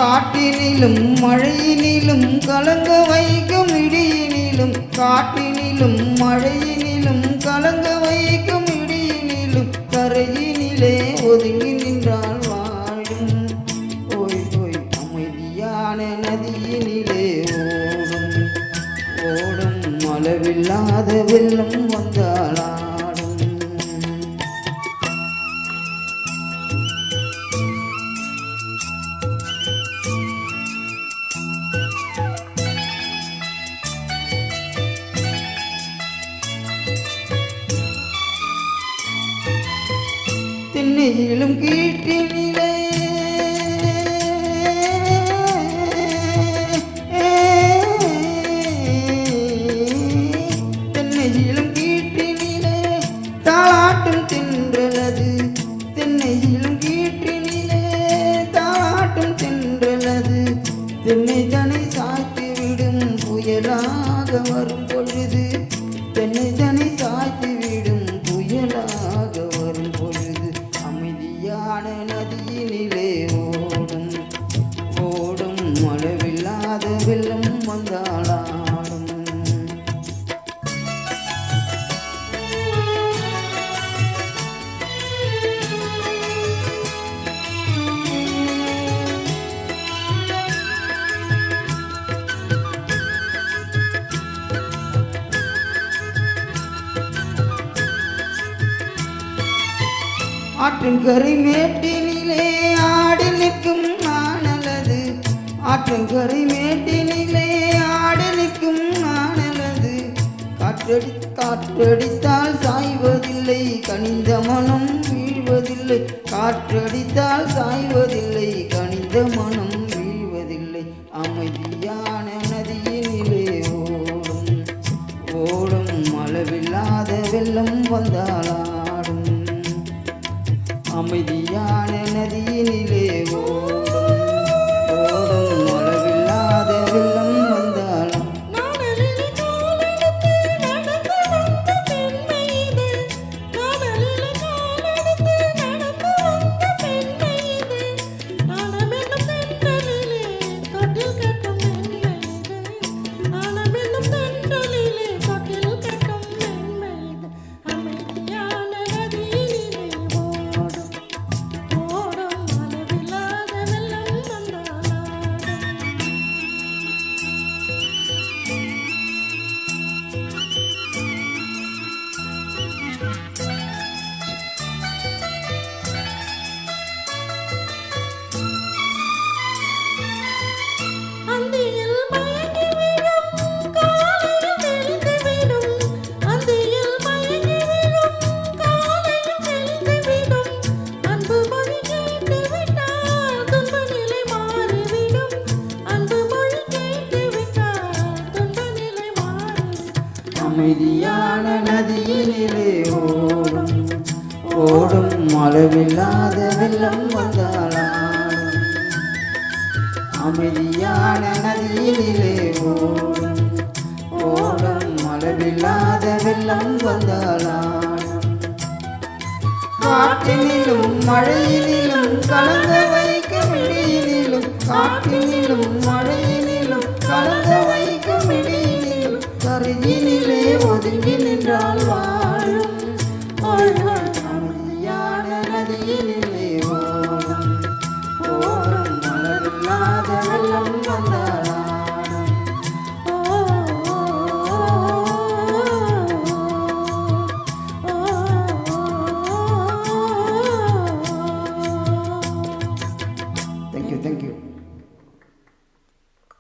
காட்டினிலும் மழையினிலும் கலங்க வைக்கும் இடியினிலும் காட்டினிலும் மழையினிலும் கலங்க வைக்கும் இடியினிலும் கரையினிலே ஒதுங்கி நின்றால் வாழும் ஓய் ஓய் அமைதியான நதியினிலே ஓடும் ஓடும் அளவில்லாத வெள்ளம் வந்தாளாடும். தென்னையிலும் கீட்டினிலே தென்னையிலும் கீட்டினிலே தாளாட்டும் தென்றலது தென்னையிலும் கீட்டினிலே தாளாட்டும் தென்றலது தென்னை தனை சாய்த்து விடும் புயலாக வரும் பொழுது தென்னை தனை சாய்த்து விடும் புயலாக வரும் பொழுது அமைதியான நதியினிலே ஓடும் ஓடும் அளவில்லாத வெள்ளம் வந்தாளாடும். ஆற்றங்கரை மேட்டினிலே ஆடி நிற்கும் நாணலது ஆற்றங்கரை மேட்டினிலே ஆடி நிற்கும் நாணலது காற்றடித்தால் சாய்வதில்லை கனிந்த மனம் வீழ்வதில்லை காற்றடித்தால் சாய்வதில்லை கனிந்த மனம் வீழ்வதில்லை அமைதியான நதியினிலே ஓடும் ஓடும் அளவில்லாத வெள்ளம் வந்தாளாடும். அமைதியான நதியினிலே ஓடும் ஓடும் அளவில்லாத வெள்ளம் வந்தாலும் அமைதியான நதியினிலே ஓடும் ஓடும் அளவில்லாத வெள்ளம் வந்தாளாடும். அமைதியான நதியினிலே ஓடும் ஓடும் அளவில்லாத வெள்ளம் வந்தாளாடும். காற்றினிலும் மழையினிலும் கலங்க வைக்கும் இடியினிலும் காற்றினிலும் மழையினிலும் கலங்க வைக்கும் இடியினிலும் கரையினிலே ஒதுங்கி நின்றால் வாழும் அமைதியான நதியினிலே ஓடும் ஓடும் அளவில்லாத வெள்ளம் வந்தாளாடும். Thank you.